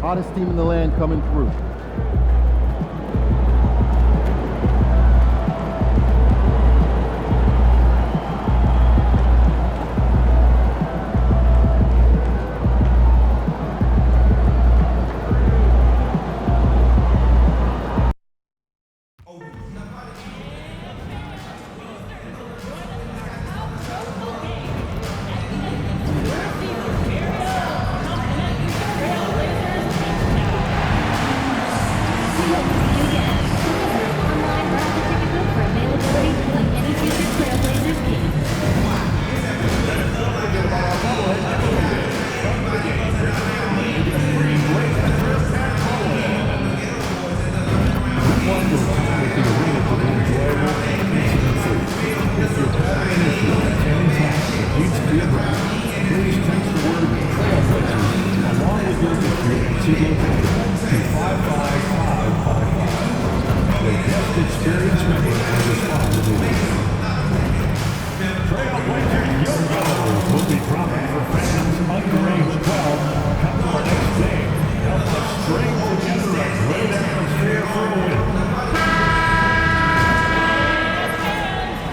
Hottest team in the land coming through.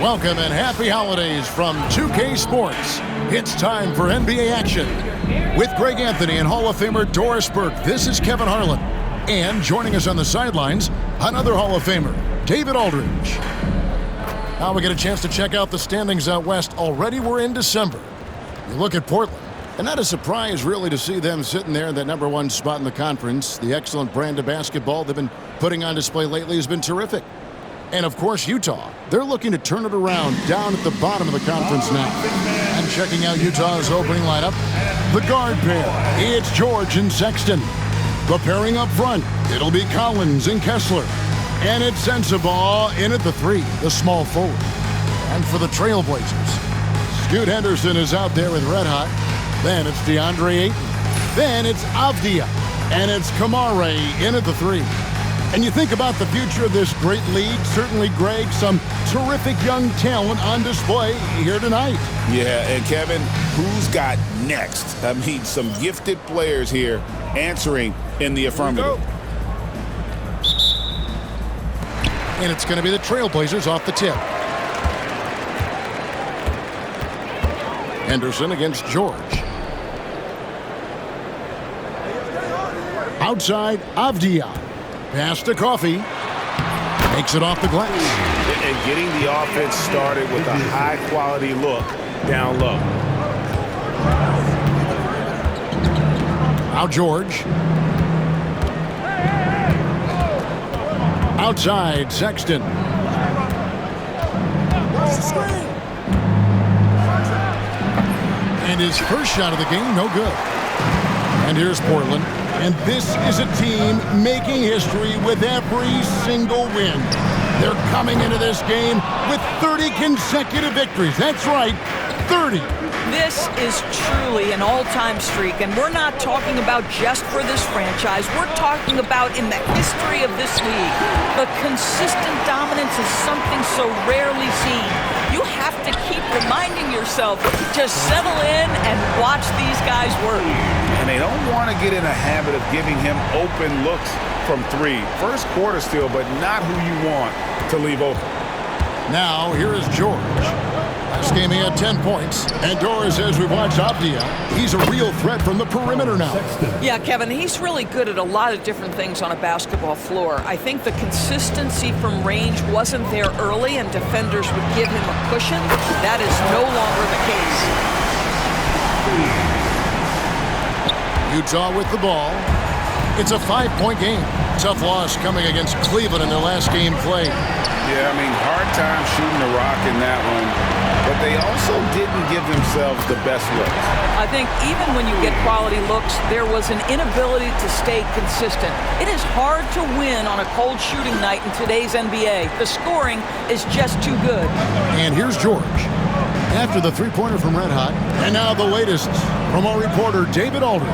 Welcome and happy holidays from 2K Sports. It's time for NBA action. With Greg Anthony and Hall of Famer Doris Burke, this is Kevin Harlan. And joining us on the sidelines, another Hall of Famer, David Aldridge. Now we get a chance to check out the standings out west. Already we're in December. You look at Portland, and not a surprise really to see them sitting there in that #1 spot in the conference. The excellent brand of basketball they've been putting on display lately has been terrific. And, of course, Utah. They're looking to turn it around down at the bottom of the conference now. And checking out Utah's opening lineup, the guard pair. It's George and Sexton. The pairing up front, it'll be Collins and Kessler. And it's Sensabaugh in at the 3, the small forward. And for the Trailblazers, Scoot Henderson is out there with Red Hot. Then it's DeAndre Ayton. Then it's Avdia. And it's Kamare in at the 3. And you think about the future of this great league, certainly, Greg, some terrific young talent on display here tonight. Yeah, and Kevin, who's got next? I mean, some gifted players here answering in the affirmative. And it's going to be the Trailblazers off the tip. Henderson against George. Outside, Avdia. Pass to Coffee. Makes it off the glass. And getting the offense started with a high-quality look down low. Now George. Outside, Sexton. And his first shot of the game, no good. And here's Portland. And this is a team making history with every single win. They're coming into this game with 30 consecutive victories. That's right, 30. This is truly an all-time streak, and we're not talking about just for this franchise. We're talking about in the history of this league. The consistent dominance is something so rarely seen. You have to keep reminding yourself to settle in and watch these guys work. And they don't want to get in a habit of giving him open looks from 3. First quarter still, but not who you want to leave open. Now, here is George. Last game he had 10 points. And Doris, as we watch Avdia, he's a real threat from the perimeter now. Yeah, Kevin, he's really good at a lot of different things on a basketball floor. I think the consistency from range wasn't there early, and defenders would give him a cushion. That is no longer the case. Utah with the ball. It's a 5-point game. Tough loss coming against Cleveland in their last game played. Yeah, I mean, hard time shooting the rock in that one. But they also didn't give themselves the best looks. I think even when you get quality looks, there was an inability to stay consistent. It is hard to win on a cold shooting night in today's NBA. The scoring is just too good. And here's George. After the three-pointer from Red Hot, and now the latest from our reporter, David Aldridge.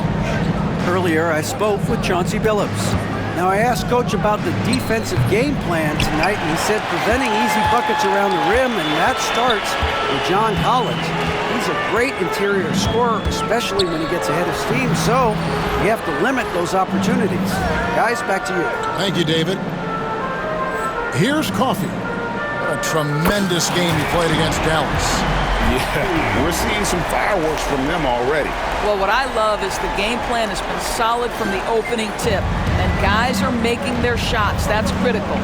Earlier, I spoke with Chauncey Billups. Now, I asked Coach about the defensive game plan tonight, and he said preventing easy buckets around the rim, and that starts with John Collins. He's He's a great interior scorer, especially when he gets ahead of steam, so you have to limit those opportunities. Guys, back to you. Thank you, David. Here's Coffee. What a tremendous game he played against Dallas. Yeah, we're seeing some fireworks from them already. Well, what I love is the game plan has been solid from the opening tip, and guys are making their shots. That's critical.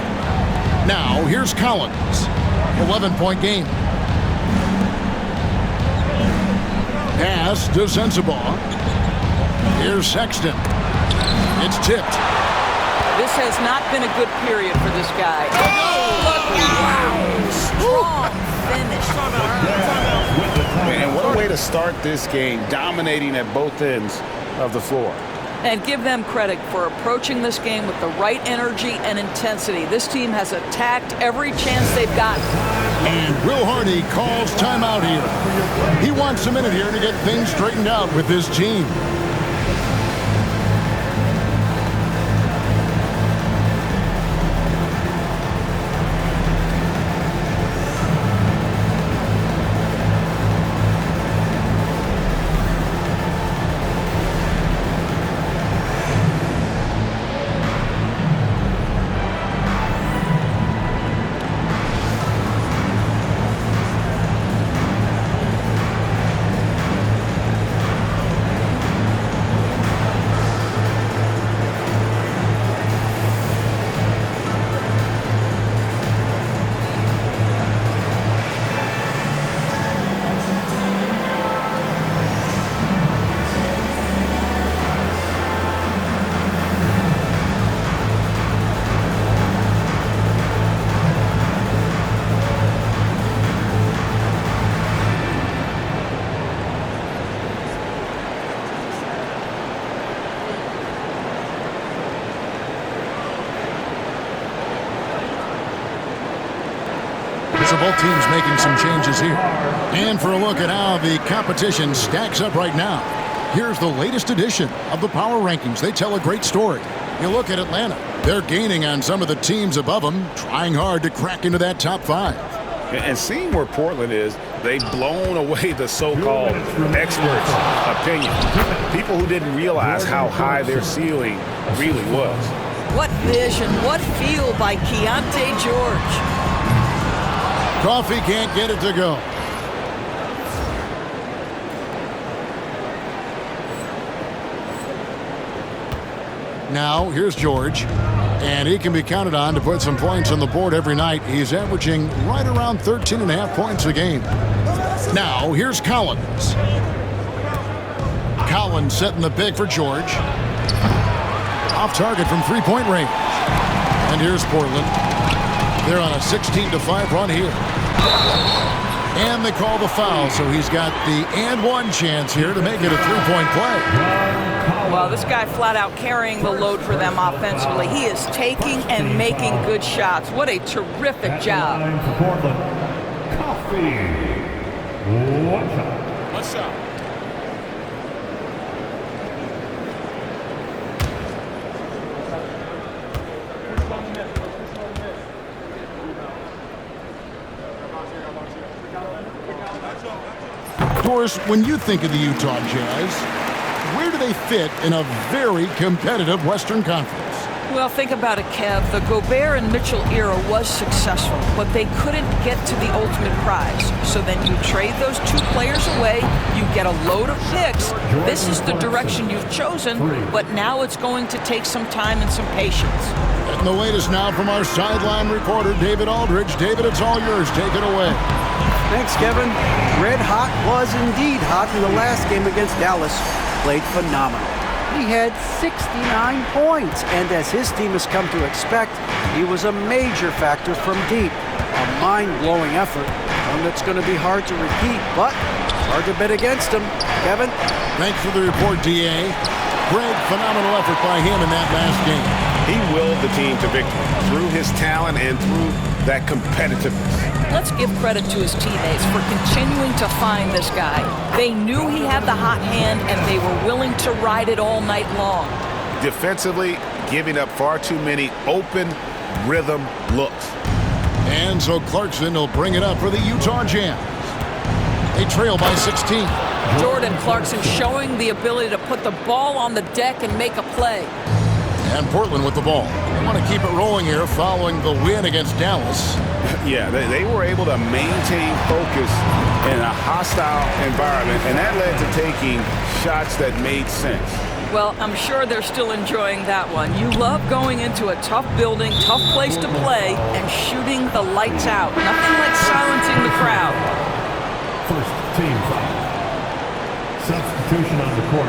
Now, here's Collins. 11-point game. Pass to Sensabaugh. Here's Sexton. It's tipped. This has not been a good period for this guy. Oh, look out! Strong finish. And what a way to start this game, dominating at both ends of the floor. And give them credit for approaching this game with the right energy and intensity. This team has attacked every chance they've gotten. And Will Hardy calls timeout here. He wants a minute here to get things straightened out with his team. So both teams making some changes here. And for a look at how the competition stacks up right now, here's the latest edition of the Power Rankings. They tell a great story. You look at Atlanta. They're gaining on some of the teams above them, trying hard to crack into that top 5. And seeing where Portland is, they've blown away the so-called experts' opinion. People who didn't realize how high their ceiling really was. What vision, what feel by Keontae George. Coffee can't get it to go. Now, here's George. And he can be counted on to put some points on the board every night. He's averaging right around 13.5 points a game. Now, here's Collins. Collins setting the pick for George. Off target from three-point range. And here's Portland. They're on a 16-5 run here. And they call the foul, so he's got the and one chance here to make it a three-point play. Well, this guy flat out carrying the load for them offensively. He is taking and making good shots. What a terrific job. What's up? Doris, when you think of the Utah Jazz, where do they fit in a very competitive Western Conference? Well, think about it, Kev. The Gobert and Mitchell era was successful, but they couldn't get to the ultimate prize. So then you trade those two players away, you get a load of picks. This is the direction you've chosen, but now it's going to take some time and some patience. And the latest now from our sideline reporter, David Aldridge. David, it's all yours. Take it away. Thanks, Kevin. Red Hot was indeed hot in the last game against Dallas. Played phenomenal. He had 69 points, and as his team has come to expect, he was a major factor from deep. A mind-blowing effort, one that's going to be hard to repeat, but it's hard to bet against him. Kevin? Thanks for the report, D.A. Greg, phenomenal effort by him in that last game. He willed the team to victory through his talent and through that competitiveness. Let's give credit to his teammates for continuing to find this guy. They knew he had the hot hand, and they were willing to ride it all night long. Defensively, giving up far too many open rhythm looks. And so Clarkson will bring it up for the Utah Jazz. They trail by 16. Jordan Clarkson showing the ability to put the ball on the deck and make a play. And Portland with the ball. They want to keep it rolling here following the win against Dallas. Yeah, they were able to maintain focus in a hostile environment, and that led to taking shots that made sense. Well, I'm sure they're still enjoying that one. You love going into a tough building, tough place to play, and shooting the lights out. Nothing like silencing the crowd. First team foul. Substitution on the court.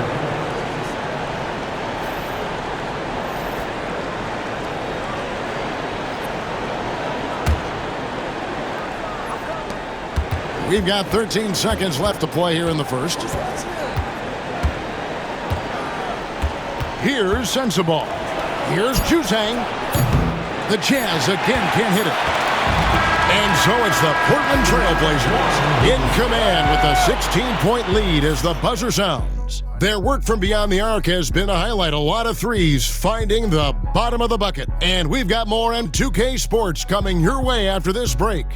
We've got 13 seconds left to play here in the first. Here's Sensabaugh. Here's Juzang. The Jazz again can't hit it. And so it's the Portland Trailblazers in command with a 16-point lead as the buzzer sounds. Their work from beyond the arc has been a highlight. A lot of threes finding the bottom of the bucket. And we've got more M2K Sports coming your way after this break.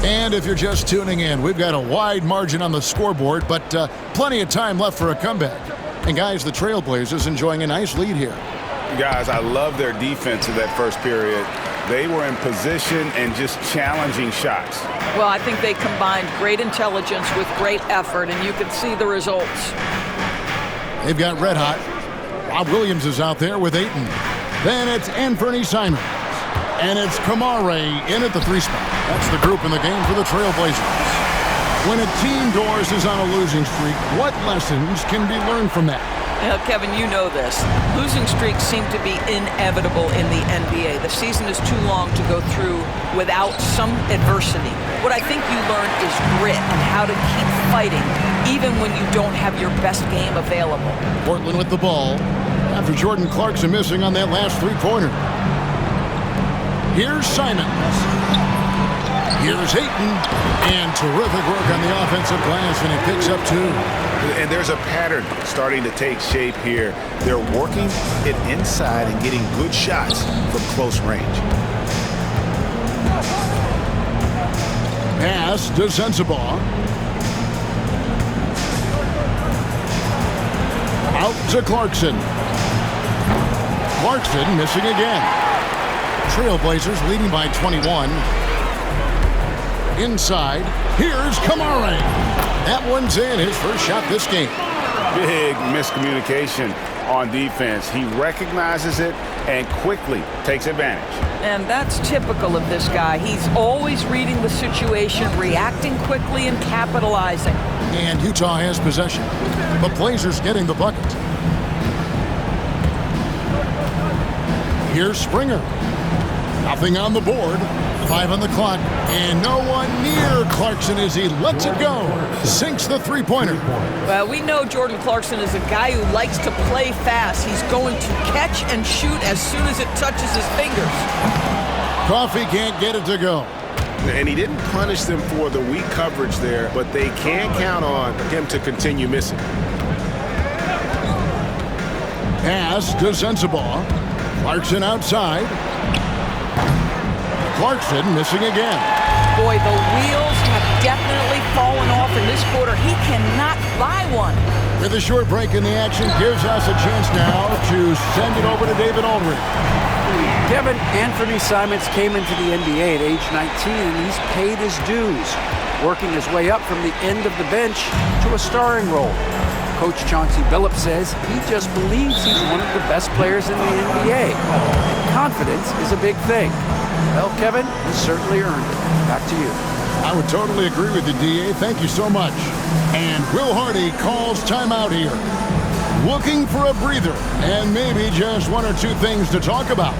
And if you're just tuning in, we've got a wide margin on the scoreboard, but plenty of time left for a comeback. And guys, the Trailblazers enjoying a nice lead here. Guys, I love their defense in that first period. They were in position and just challenging shots. Well, I think they combined great intelligence with great effort, and you can see the results. They've got red hot. Rob Williams is out there with Ayton. Then it's Anthony Simons. And it's Kamare in at the 3 spot. That's the group in the game for the Trailblazers. When a team, Doris, is on a losing streak, what lessons can be learned from that? Kevin, you know this. Losing streaks seem to be inevitable in the NBA. The season is too long to go through without some adversity. What I think you learn is grit and how to keep fighting, even when you don't have your best game available. Portland with the ball after Jordan Clarkson missing on that last three-pointer. Here's Simons. Here's Ayton. And terrific work on the offensive glass, and he picks up 2. And there's a pattern starting to take shape here. They're working it inside and getting good shots from close range. Pass to Sensabaugh. Out to Clarkson. Clarkson missing again. Trailblazers leading by 21. Inside, here's Kamare. That one's in, his first shot this game. Big miscommunication on defense. He recognizes it and quickly takes advantage. And that's typical of this guy. He's always reading the situation, reacting quickly, and capitalizing. And Utah has possession. The Blazers getting the bucket. Here's Springer. Nothing on the board. 5 on the clock. And no one near Clarkson as he lets it go. Sinks the three-pointer. Well, we know Jordan Clarkson is a guy who likes to play fast. He's going to catch and shoot as soon as it touches his fingers. Coffee can't get it to go. And he didn't punish them for the weak coverage there, but they can count on him to continue missing. Pass to Sensabaugh. Clarkson outside. Clarkson missing again. Boy, the wheels have definitely fallen off in this quarter. He cannot buy one. With a short break in the action, gives us a chance now to send it over to David Aldridge. Kevin, Anthony Simons came into the NBA at age 19, and he's paid his dues, working his way up from the end of the bench to a starring role. Coach Chauncey Billups says he just believes he's one of the best players in the NBA. Confidence is a big thing. Well, Kevin, he certainly earned it. Back to you. I would totally agree with you, D.A. Thank you so much. And Will Hardy calls timeout here. Looking for a breather and maybe just 1 or 2 things to talk about.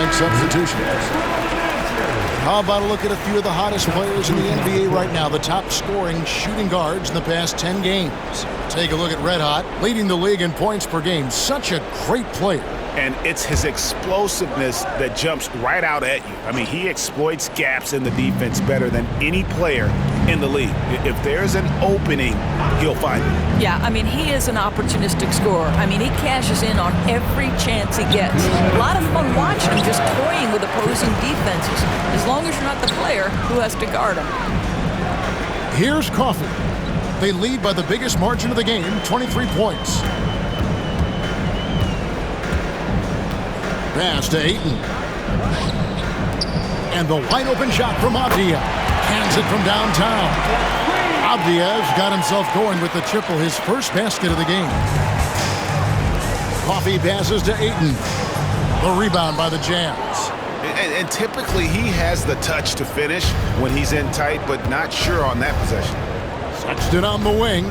2-point substitutions. How about a look at a few of the hottest players in the NBA right now, the top scoring shooting guards in the past 10 games. Take a look at Red Hot, leading the league in points per game. Such a great player. And it's his explosiveness that jumps right out at you. I mean, he exploits gaps in the defense better than any player in the league. If there's an opening, he'll find it. Yeah, I mean, he is an opportunistic scorer. I mean, he cashes in on every chance he gets. A lot of fun watching him just toying with opposing defenses, as long as you're not the player who has to guard him. Here's Coffee. They lead by the biggest margin of the game, 23 points. Pass to Ayton. And the wide-open shot from Avdija. Hands it from downtown. Avdija's got himself going with the triple, his first basket of the game. Coffee passes to Ayton. The rebound by the Jazz. And typically he has the touch to finish when he's in tight, but not sure on that possession. Sexton on the wing.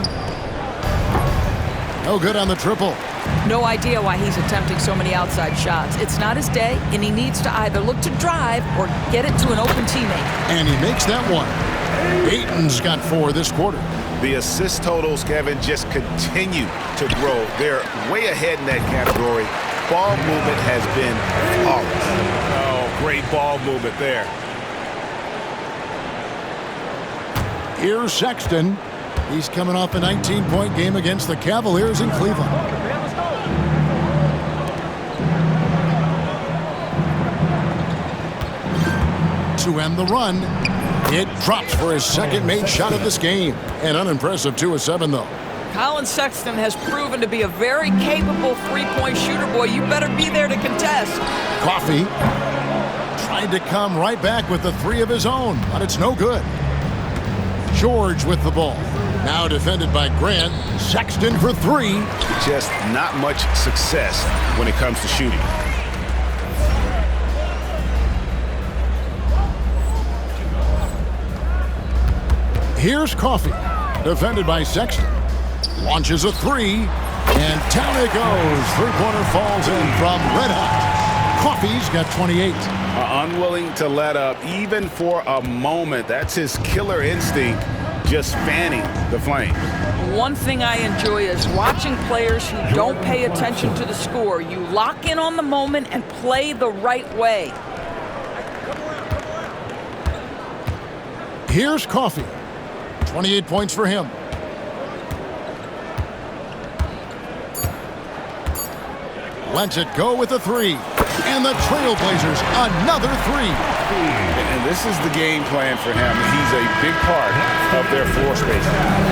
No good on the triple. No idea why he's attempting so many outside shots. It's not his day, and he needs to either look to drive or get it to an open teammate. And he makes that one. Ayton's got 4 this quarter. The assist totals, Kevin, just continue to grow. They're way ahead in that category. Ball movement has been flawless. Oh, great ball movement there. Here's Sexton. He's coming off a 19-point game against the Cavaliers in Cleveland. To end the run, it drops for his second made shot of this game. An unimpressive 2 of 7, though. Colin Sexton has proven to be a very capable three-point shooter, boy. You better be there to contest. Coffee tried to come right back with the 3 of his own, but it's no good. George with the ball. Now defended by Grant. Sexton for 3. Just not much success when it comes to shooting. Here's Coffee. Defended by Sexton. Launches a 3. And down it goes. 3-pointer falls in from Red Hot. Coffee's got 28. Unwilling to let up even for a moment. That's his killer instinct, just fanning the flame. One thing I enjoy is watching players who don't pay attention to the score. You lock in on the moment and play the right way. Here's Coffee. 28 points for him. Lets it go with a 3. And the Trailblazers, another 3. And this is the game plan for him. He's a big part of their floor space.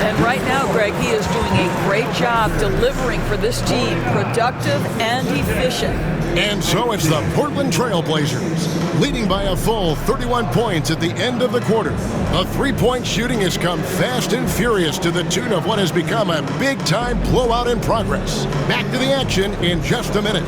And right now, Greg, he is doing a great job delivering for this team. Productive and efficient. And so it's the Portland Trailblazers, leading by a full 31 points at the end of the quarter. The three-point shooting has come fast and furious to the tune of what has become a big-time blowout in progress. Back to the action in just a minute.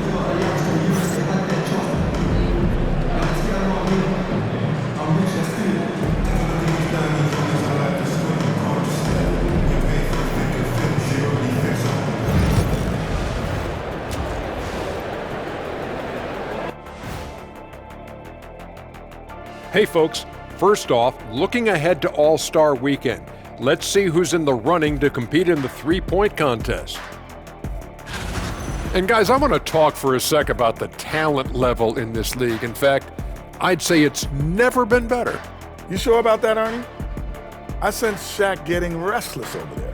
Hey folks, first off, looking ahead to All-Star Weekend, let's see who's in the running to compete in the three-point contest. And guys, I want to talk for a sec about the talent level in this league. In fact, I'd say it's never been better. You sure about that, Ernie? I sense Shaq getting restless over there.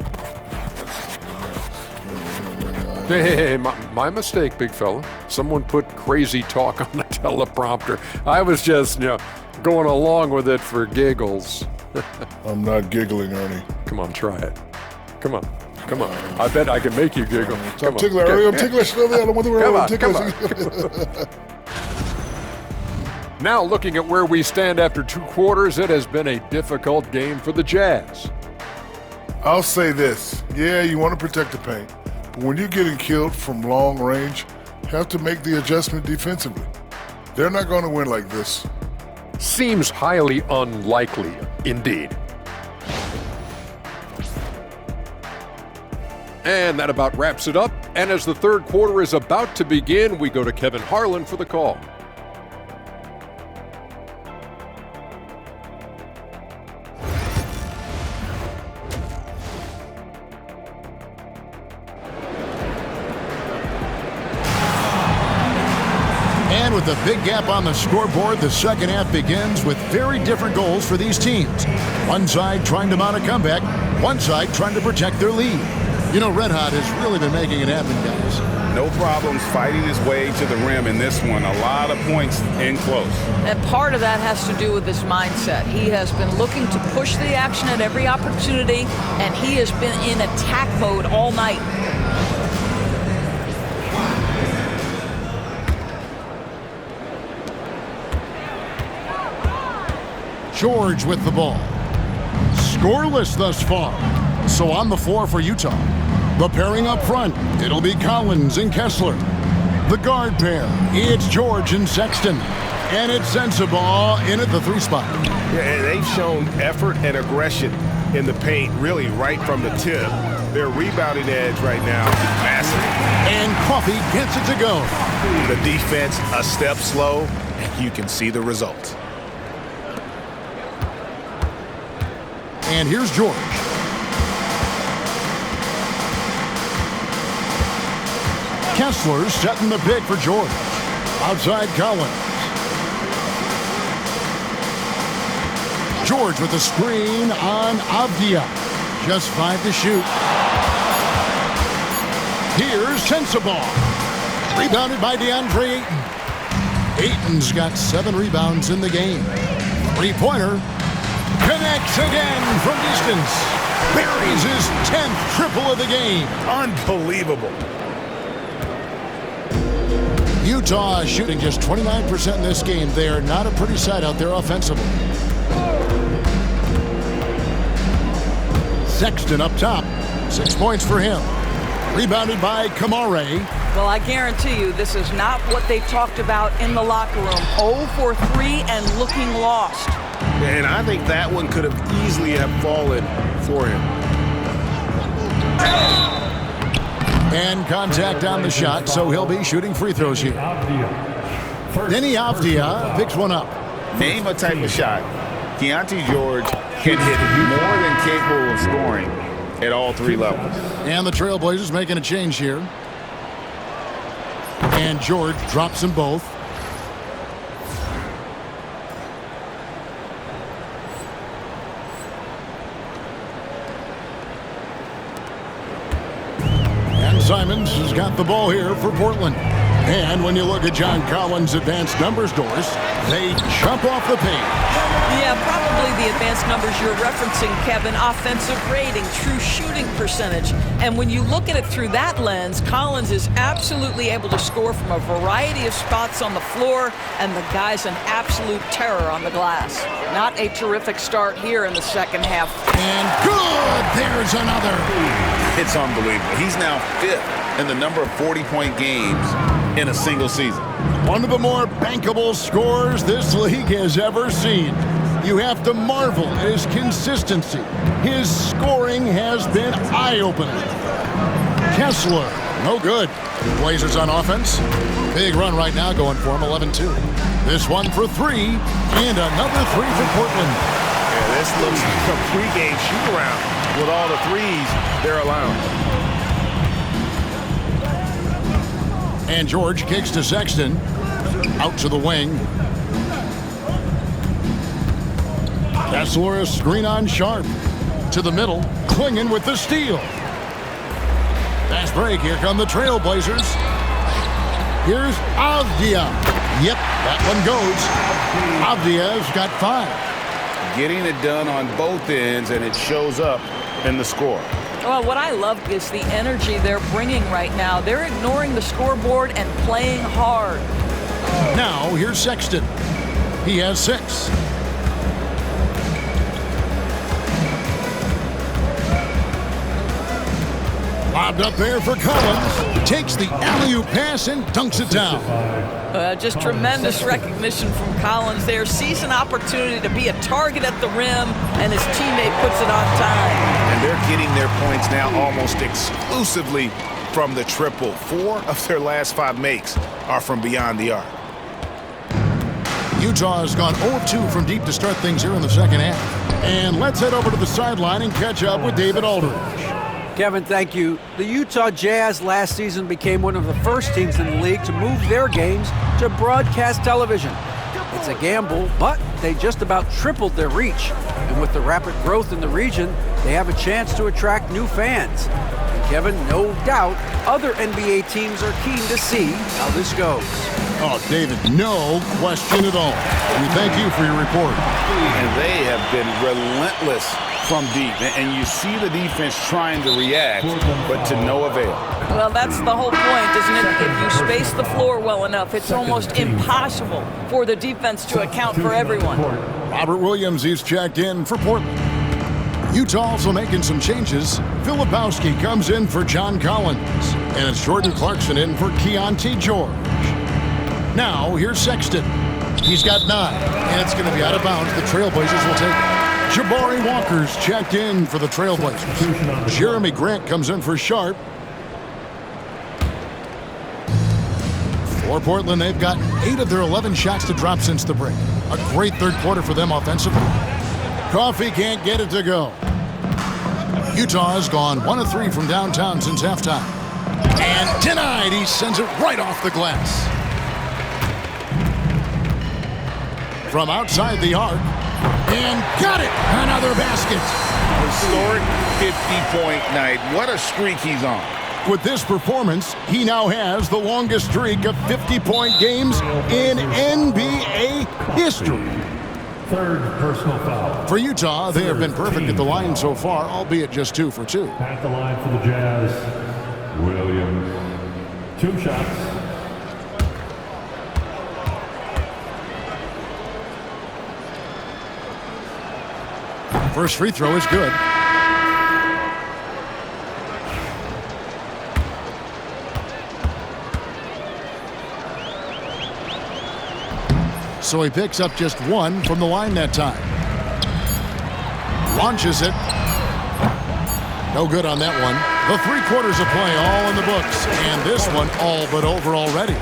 Hey, my mistake, big fella. Someone put crazy talk on the teleprompter. I was just, going along with it for giggles. I'm not giggling, Ernie. Come on, try it. Come on. I bet I can make you giggle. I'm ticklish, Ernie. I'm ticklish. I don't want to Come on. Now, looking at where we stand after 2 quarters, it has been a difficult game for the Jazz. I'll say this. Yeah, you want to protect the paint. But when you're getting killed from long range, you have to make the adjustment defensively. They're not going to win like this. Seems highly unlikely, indeed. And that about wraps it up. And as the third quarter is about to begin, we go to Kevin Harlan for the call. And with a big gap on the scoreboard, the second half begins with very different goals for these teams. One side trying to mount a comeback, one side trying to protect their lead. You know, Red Hot has really been making it happen, guys. No problems fighting his way to the rim in this one. A lot of points in close. And part of that has to do with his mindset. He has been looking to push the action at every opportunity, and he has been in attack mode all night. George with the ball. Scoreless thus far. So on the floor for Utah. The pairing up front, it'll be Collins and Kessler. The guard pair, it's George and Sexton. And it's Sensabaugh in at the 3 spot. Yeah, they've shown effort and aggression in the paint, really right from the tip. Their rebounding edge right now is massive. And Coffey gets it to go. The defense a step slow, and you can see the results. And here's George. Kessler setting the pick for George. Outside Collins. George with the screen on Avdia. Just 5 to shoot. Here's Sensabaugh. Rebounded by DeAndre Ayton. Ayton's got 7 rebounds in the game. 3-pointer. Connects again from distance. Buries his 10th triple of the game. Unbelievable. Utah shooting just 29% in this game. They are not a pretty sight out there offensively. Sexton up top. 6 points for him. Rebounded by Kamare. Well, I guarantee you this is not what they talked about in the locker room. 0 for 3 and looking lost. And I think that one could have easily have fallen for him. And contact on the shot, so he'll be shooting free throws here. Denny Avdia picks one up. Name a type of shot Keontae George can hit more than capable of scoring at all 3 levels. And the Trailblazers making a change here. And George drops them both. Simons has got the ball here for Portland. And when you look at John Collins' advanced numbers, Doris, they jump off the page. Yeah, probably the advanced numbers you're referencing, Kevin. Offensive rating, true shooting percentage. And when you look at it through that lens, Collins is absolutely able to score from a variety of spots on the floor, and the guy's an absolute terror on the glass. Not a terrific start here in the second half. And good! There's another. It's unbelievable. He's now 5th in the number of 40-point games in a single season. One of the more bankable scores this league has ever seen. You have to marvel at his consistency. His scoring has been eye-opening. Kessler, no good. Blazers on offense. Big run right now going for him, 11-2. This one for 3, and another 3 for Portland. Yeah, this looks like a pregame shoot-around with all the threes they're allowing. And George kicks to Sexton. Out to the wing. Kessler a screen on Sharp. To the middle. Klingon with the steal. Fast break. Here come the Trailblazers. Here's Avdia. Yep, that one goes. Avdia's got 5. Getting it done on both ends, and it shows up in the score. Well, what I love is the energy they're bringing right now. They're ignoring the scoreboard and playing hard. Now, here's Sexton. He has 6. Lobbed up there for Collins. Takes the alley-oop pass and dunks it down. Just tremendous recognition from Collins there. Sees an opportunity to be a target at the rim, and his teammate puts it on time. And they're getting their points now almost exclusively from the triple. 4 of their last 5 makes are from beyond the arc. Utah has gone 0-2 from deep to start things here in the second half. And let's head over to the sideline and catch up with David Aldridge. Kevin, thank you. The Utah Jazz last season became one of the first teams in the league to move their games to broadcast television. It's a gamble, but they just about tripled their reach. And with the rapid growth in the region, they have a chance to attract new fans. And Kevin, no doubt, other NBA teams are keen to see how this goes. Oh, David, no question at all. We thank you for your report. And they have been relentless from deep. And you see the defense trying to react, but to no avail. Well, that's the whole point, isn't it? If you space the floor well enough, it's almost impossible for the defense to account for everyone. Robert Williams, he's checked in for Portland. Utah also making some changes. Filipowski comes in for John Collins. And it's Jordan Clarkson in for Keontae George. Now, here's Sexton. He's got 9, and it's going to be out of bounds. The Trailblazers will take it. Jabari Walker's checked in for the Trailblazers. Jeremy Grant comes in for Sharp. For Portland, they've gotten 8 of their 11 shots to drop since the break. A great third quarter for them offensively. Coffee can't get it to go. Utah has gone 1 of 3 from downtown since halftime. And denied, he sends it right off the glass. From outside the arc, and got it! Another basket. Historic 50-point night. What a streak he's on. With this performance, he now has the longest streak of 50-point games in NBA history. Third personal foul. For Utah, they have been perfect at the line so far, albeit just 2 for 2. At the line for the Jazz, Williams. 2 shots. First free throw is good. So he picks up just 1 from the line that time. Launches it. No good on that one. The 3 quarters of play all in the books. And this one all but over already.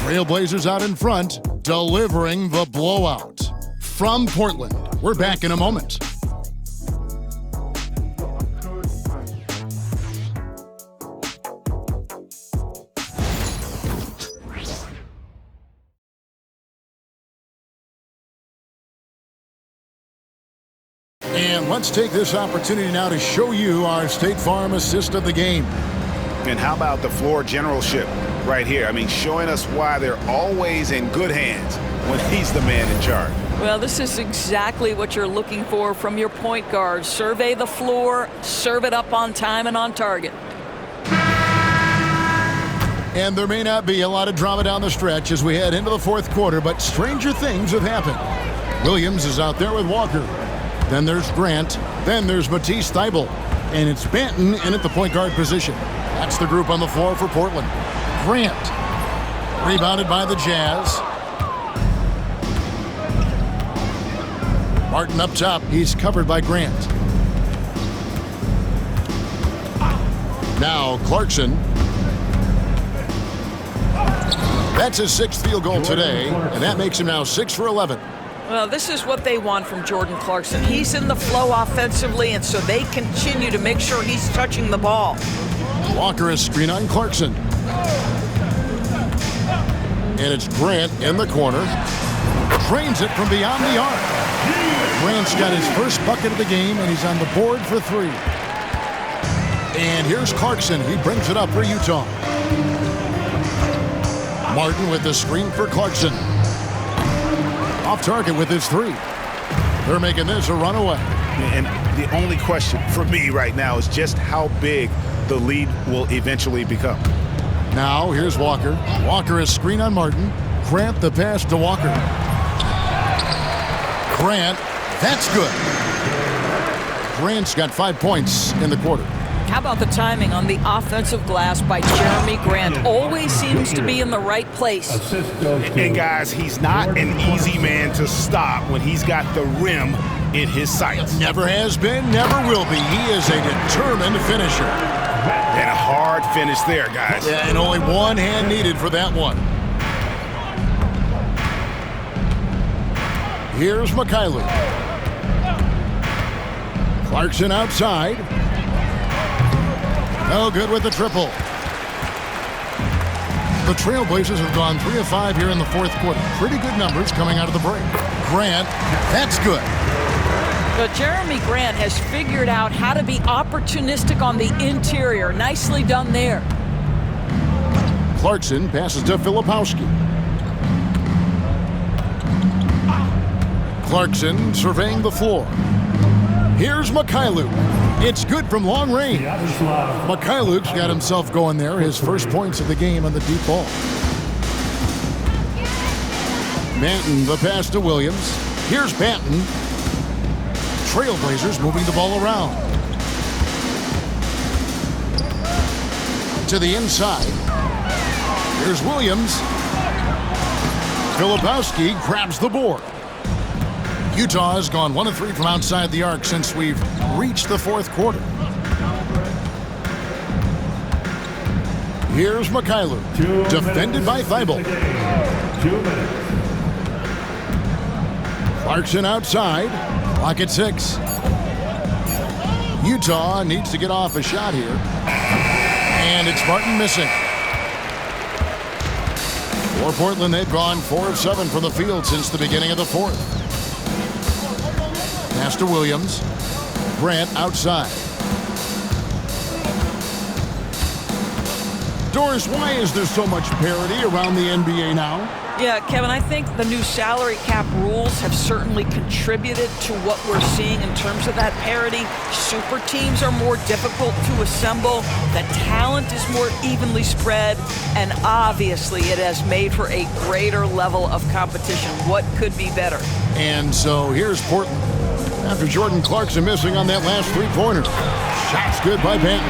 Trailblazers out in front, delivering the blowout. From Portland, we're back in a moment. And let's take this opportunity now to show you our State Farm assist of the game. And how about the floor generalship right here? I mean, showing us why they're always in good hands when he's the man in charge. Well, this is exactly what you're looking for from your point guard. Survey the floor, serve it up on time and on target. And there may not be a lot of drama down the stretch as we head into the 4th quarter, but stranger things have happened. Williams is out there with Walker. Then there's Grant. Then there's Matisse Thybulle. And it's Banton in at the point guard position. That's the group on the floor for Portland. Grant. Rebounded by the Jazz. Martin up top. He's covered by Grant. Now Clarkson. That's his 6th field goal today, and that makes him now 6 for 11. Well, this is what they want from Jordan Clarkson. He's in the flow offensively, and so they continue to make sure he's touching the ball. Walker is screen on Clarkson. And it's Grant in the corner. Drains it from beyond the arc. Grant's got his first bucket of the game, and he's on the board for 3. And here's Clarkson. He brings it up for Utah. Martin with the screen for Clarkson. Off target with his 3. They're making this a runaway. And the only question for me right now is just how big the lead will eventually become. Now here's Walker. Walker is screen on Martin. Grant the pass to Walker. Grant, that's good. Grant's got 5 points in the quarter. How about the timing on the offensive glass by Jeremy Grant? Always seems to be in the right place. And guys, he's not an easy man to stop when he's got the rim in his sights. Never has been, never will be. He is a determined finisher. And a hard finish there, guys. Yeah, and only one hand needed for that one. Here's Mikhailuk. Clarkson outside. No good with the triple. The Trailblazers have gone 3 of 5 here in the fourth quarter. Pretty good numbers coming out of the break. Grant, that's good. Jeremy Grant has figured out how to be opportunistic on the interior. Nicely done there. Clarkson passes to Filipowski. Clarkson surveying the floor. Here's Mikhailuk. It's good from long range. Mikhailuk's got himself going there. His first points of the game on the deep ball. Banton, the pass to Williams. Here's Banton. Trailblazers moving the ball around. To the inside. Here's Williams. Filipowski grabs the board. Utah has gone 1 of 3 from outside the arc since we've reached the fourth quarter. Here's Mikhailuk, defended by Thibault. 2 minutes. Clarkson outside, clock at 6. Utah needs to get off a shot here. And it's Martin missing. For Portland, they've gone 4 of 7 from the field since the beginning of the fourth. Pass to Williams. Grant outside. Doris, why is there so much parity around the NBA now? Yeah, Kevin, I think the new salary cap rules have certainly contributed to what we're seeing in terms of that parity. Super teams are more difficult to assemble. The talent is more evenly spread. And obviously, it has made for a greater level of competition. What could be better? And so here's Portland. After Jordan Clarkson missing on that last three-pointer. Shots good by Banton.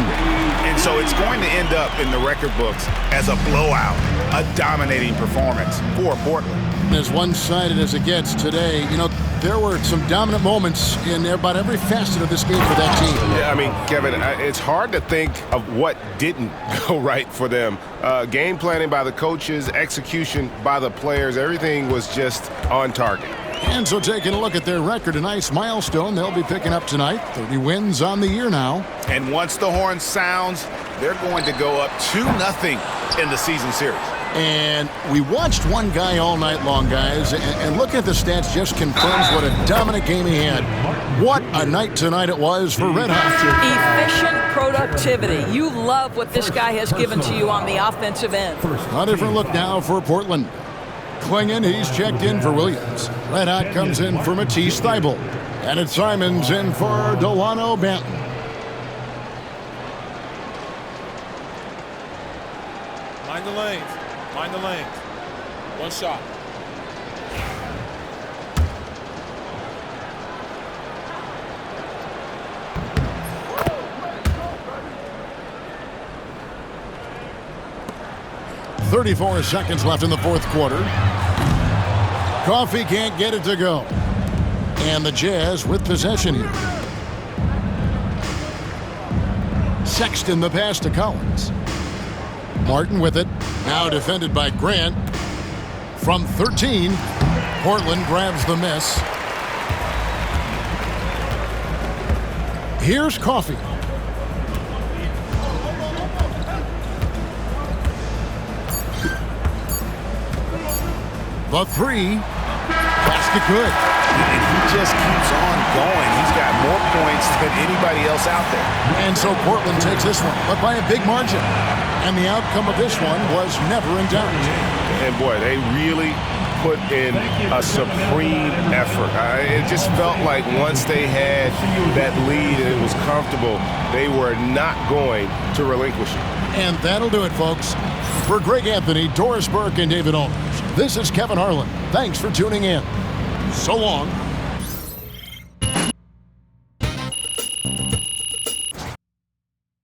And so it's going to end up in the record books as a blowout, a dominating performance for Portland. As one-sided as it gets today, you know, there were some dominant moments in about every facet of this game for that team. Yeah, I mean, Kevin, it's hard to think of what didn't go right for them. Game planning by the coaches, execution by the players, everything was just on target. And so taking a look at their record, a nice milestone they'll be picking up tonight. 30 wins on the year now. And once the horn sounds, they're going to go up 2-0 in the season series. And we watched one guy all night long, guys, and looking at the stats just confirms what a dominant game he had. What a night tonight it was for Red Hot. Efficient productivity. You love what this guy has given to you on the offensive end. A different look now for Portland. Klingon, he's checked in for Williams. Red Hot comes in for Matisse Thybulle. And it's Simons in for Delano Banton. Mind the lanes. Mind the lanes. One shot. .34 seconds left in the fourth quarter. Coffee can't get it to go. And the Jazz with possession here. Sexton the pass to Collins. Martin with it. Now defended by Grant. From 13, Portland grabs the miss. Here's Coffee. The three. Basket good. And he just keeps on going. He's got more points than anybody else out there. And so Portland takes this one, but by a big margin. And the outcome of this one was never in doubt. And boy, they really put in a supreme effort. It just felt like once they had that lead and it was comfortable, they were not going to relinquish it. And that'll do it, folks. For Greg Anthony, Doris Burke, and David Olmers, this is Kevin Harlan. Thanks for tuning in. So long.